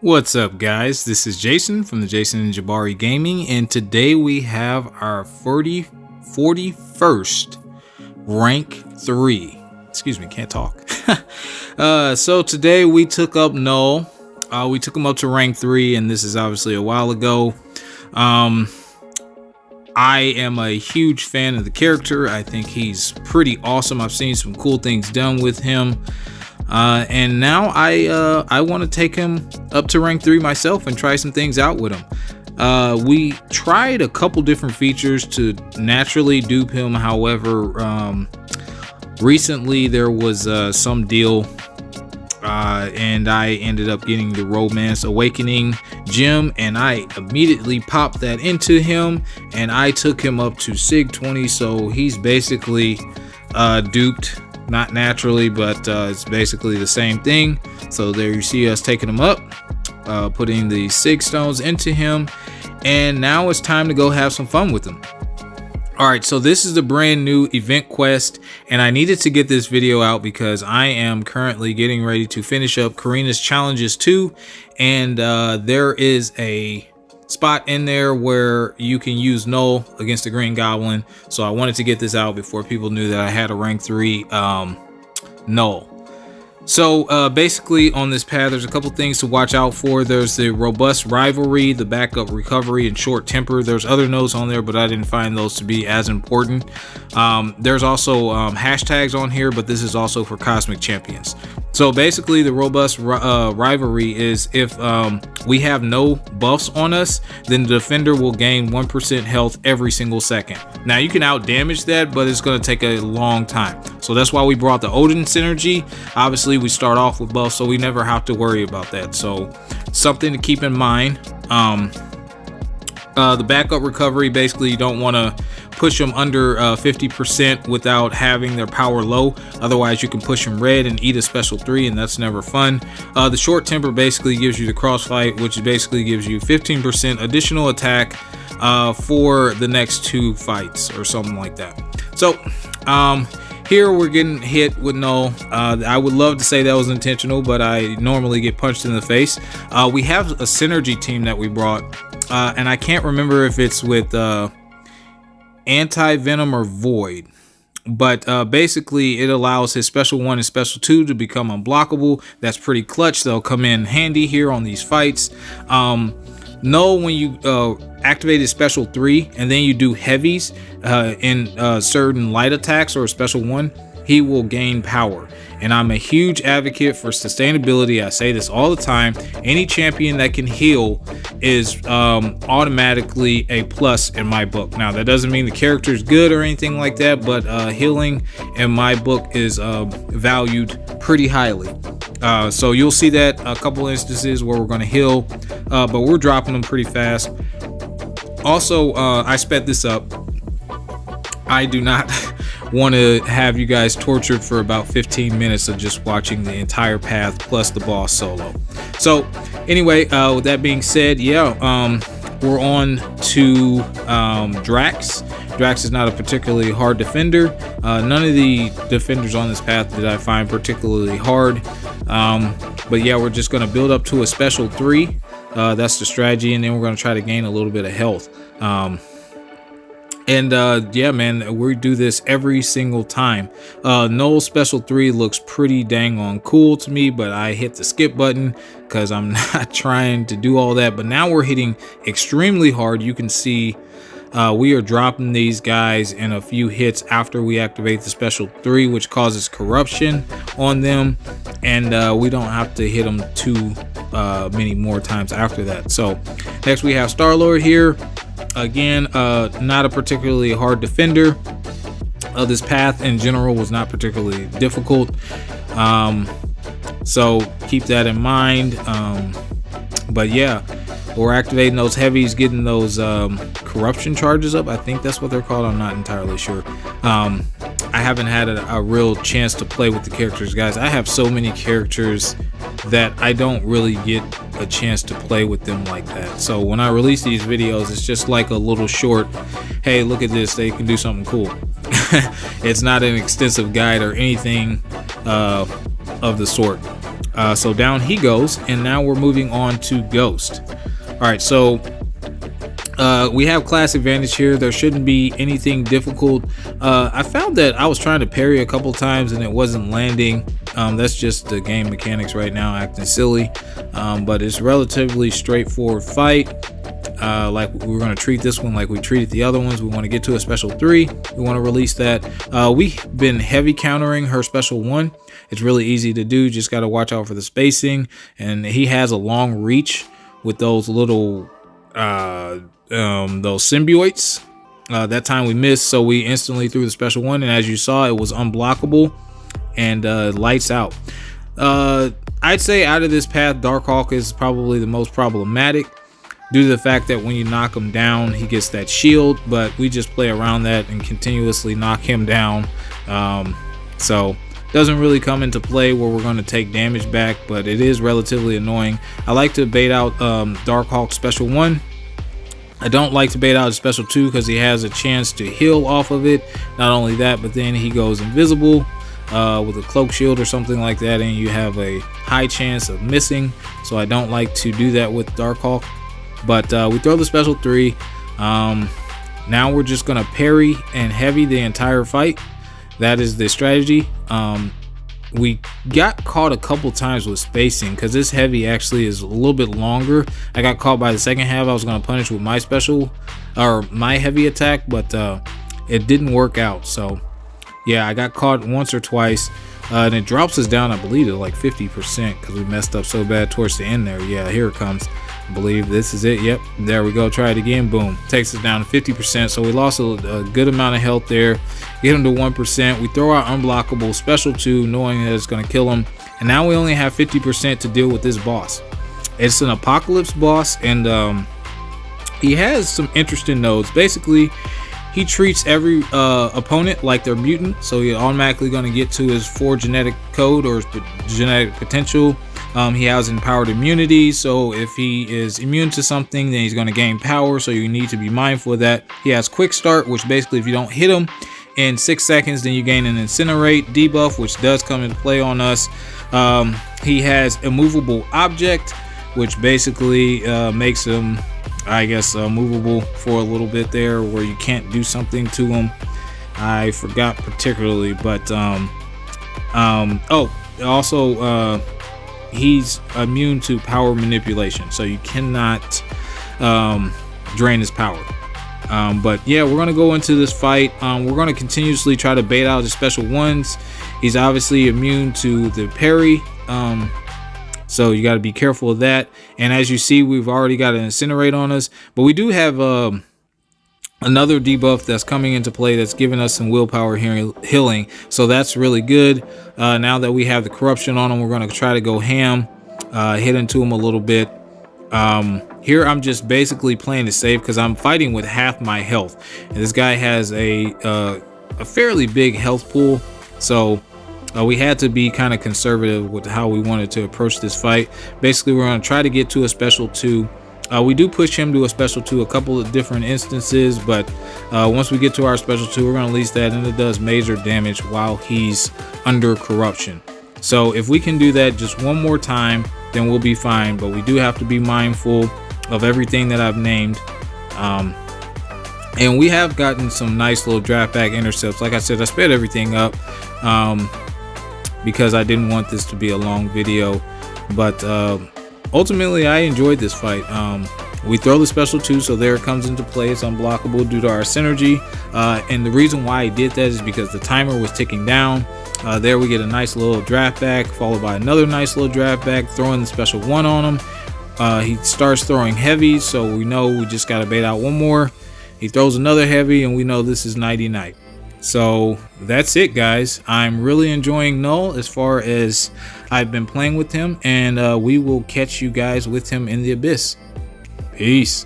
What's up, guys? This is Jason from the Jason&Jabari Gaming, and today we have our 41st rank 3. Excuse me, can't talk. So today we took up Null. We took him up to rank 3, and this is obviously a while ago. I am a huge fan of the character. I think he's pretty awesome. I've seen some cool things done with him. And now I want to take him up to rank 3 myself and try some things out with him. We tried a couple different features to naturally dupe him. However, recently there was some deal, and I ended up getting the Romance Awakening gem, and I immediately popped that into him, and I took him up to Sig 20. So he's basically duped. Not naturally, but it's basically the same thing. So there you see us taking him up, putting the Sig stones into him, and now it's time to go have some fun with him. All right, so this is the brand new event quest, and I needed to get this video out because I am currently getting ready to finish up Karina's Challenges 2, and there is a spot in there where you can use Null against the Green Goblin. So I wanted to get this out before people knew that I had a rank 3 Null. So basically on this path, there's a couple things to watch out for. There's the robust rivalry, the backup recovery, and short temper. There's other notes on there, but I didn't find those to be as important. There's also hashtags on here, but this is also for cosmic champions. So basically the robust rivalry is if we have no buffs on us, then the defender will gain 1% health every single second. Now you can out damage that, but it's going to take a long time. So that's why we brought the Odin synergy. Obviously we start off with buffs, so we never have to worry about that. So something to keep in mind. The backup recovery, basically you don't want to push them under 50% without having their power low. Otherwise you can push them red and eat a special 3, and that's never fun. The short temper basically gives you the crossfight, which basically gives you 15% additional attack for the next 2 fights or something like that. So here we're getting hit with Null. I would love to say that was intentional, but I normally get punched in the face. We have a synergy team that we brought, and I can't remember if it's with Anti-Venom or Void, but basically it allows his special 1 and special 2 to become unblockable. That's pretty clutch. They'll come in handy here on these fights. Null, when you activate his special 3 and then you do heavies in certain light attacks or a special 1, he will gain power. And I'm a huge advocate for sustainability. I say this all the time. Any champion that can heal is automatically a plus in my book. Now that doesn't mean the character is good or anything like that, but healing in my book is valued pretty highly. So you'll see that a couple instances where we're going to heal, but we're dropping them pretty fast. Also, I sped this up. I do not want to have you guys tortured for about 15 minutes of just watching the entire path plus the boss solo. So anyway, with that being said, we're on to Drax. Drax is not a particularly hard defender. None of the defenders on this path did I find particularly hard. But yeah, we're just going to build up to a special 3. That's the strategy, and then we're going to try to gain a little bit of health. Yeah, man, we do this every single time. Null special 3 looks pretty dang on cool to me, but I hit the skip button because I'm not trying to do all that. But now we're hitting extremely hard. You can see we are dropping these guys in a few hits after we activate the special 3, which causes corruption on them, and we don't have to hit them too many more times after that. So next we have Starlord here. Again, not a particularly hard defender. This path in general was not particularly difficult, so keep that in mind. But yeah, we're activating those heavies, getting those corruption charges up. I think that's what they're called. I'm not entirely sure. I haven't had a real chance to play with the characters, guys. I have so many characters that I don't really get a chance to play with them like that. So when I release these videos, it's just like a little short, hey, look at this, they can do something cool. It's not an extensive guide or anything of the sort. So down he goes, and now we're moving on to Ghost. All right, so we have class advantage here. There shouldn't be anything difficult. I found that I was trying to parry a couple times and it wasn't landing. That's just the game mechanics right now acting silly, but it's relatively straightforward fight. Like we're going to treat this one like we treated the other ones. We want to get to a special 3. We want to release that. We've been heavy countering her special 1. It's really easy to do. Just got to watch out for the spacing, and he has a long reach with those little those symbiotes. That time we missed, so we instantly threw the special 1, and as you saw, it was unblockable and lights out. I'd say out of this path, Darkhawk is probably the most problematic due to the fact that when you knock him down, he gets that shield, but we just play around that and continuously knock him down. So doesn't really come into play where we're going to take damage back, but it is relatively annoying. I like to bait out Darkhawk special 1. I don't like to bait out his special 2 because he has a chance to heal off of it. Not only that, but then he goes invisible with a cloak shield or something like that, and you have a high chance of missing. So I don't like to do that with Darkhawk. But we throw the special 3. Now we're just gonna parry and heavy the entire fight. That is the strategy. We got caught a couple times with spacing because this heavy actually is a little bit longer. I got caught by the second half. I was going to punish with my special or my heavy attack, but it didn't work out. So yeah, I got caught once or twice, and it drops us down, I believe, to like 50% because we messed up so bad towards the end there. Yeah, here it comes. I believe this is it. Yep, there we go. Try it again. Boom, takes us down to 50%. So we lost a good amount of health there. Get him to 1%. We throw our unblockable special 2, knowing that it's going to kill him, and now we only have 50% to deal with this boss. It's an apocalypse boss, and he has some interesting nodes. Basically, he treats every opponent like they're mutant, so you're automatically going to get to his 4 genetic code or genetic potential. He has empowered immunity, so if he is immune to something, then he's going to gain power, so you need to be mindful of that. He has quick start, which basically if you don't hit him in 6 seconds, then you gain an incinerate debuff, which does come into play on us. He has immovable object, which basically makes him, I guess, movable for a little bit there where you can't do something to him. I forgot particularly, but also he's immune to power manipulation, so you cannot drain his power. But yeah, we're gonna go into this fight. We're gonna continuously try to bait out his special 1s. He's obviously immune to the parry, so you got to be careful of that. And as you see, we've already got an incinerate on us, but we do have another debuff that's coming into play that's giving us some willpower healing, so that's really good. Now that we have the corruption on him, we're going to try to go ham, hit into him a little bit. Here I'm just basically playing it safe because I'm fighting with half my health, and this guy has a fairly big health pool, so we had to be kind of conservative with how we wanted to approach this fight. Basically, we're going to try to get to a special 2. We do push him to a special 2 a couple of different instances, but once we get to our special 2, we're going to release that, and it does major damage while he's under corruption. So if we can do that just one more time, then we'll be fine, but we do have to be mindful of everything that I've named. And we have gotten some nice little draft back intercepts. Like I said, I sped everything up because I didn't want this to be a long video, but ultimately I enjoyed this fight. We throw the special 2, so there it comes into play. It's unblockable due to our synergy, and the reason why I did that is because the timer was ticking down. There we get a nice little draft back, followed by another nice little draft back, throwing the special 1 on him. He starts throwing heavy, so we know we just got to bait out one more. He throws another heavy, and we know this is nighty night. So that's it, guys. I'm really enjoying Knull as far as I've been playing with him, and we will catch you guys with him in the abyss. Peace.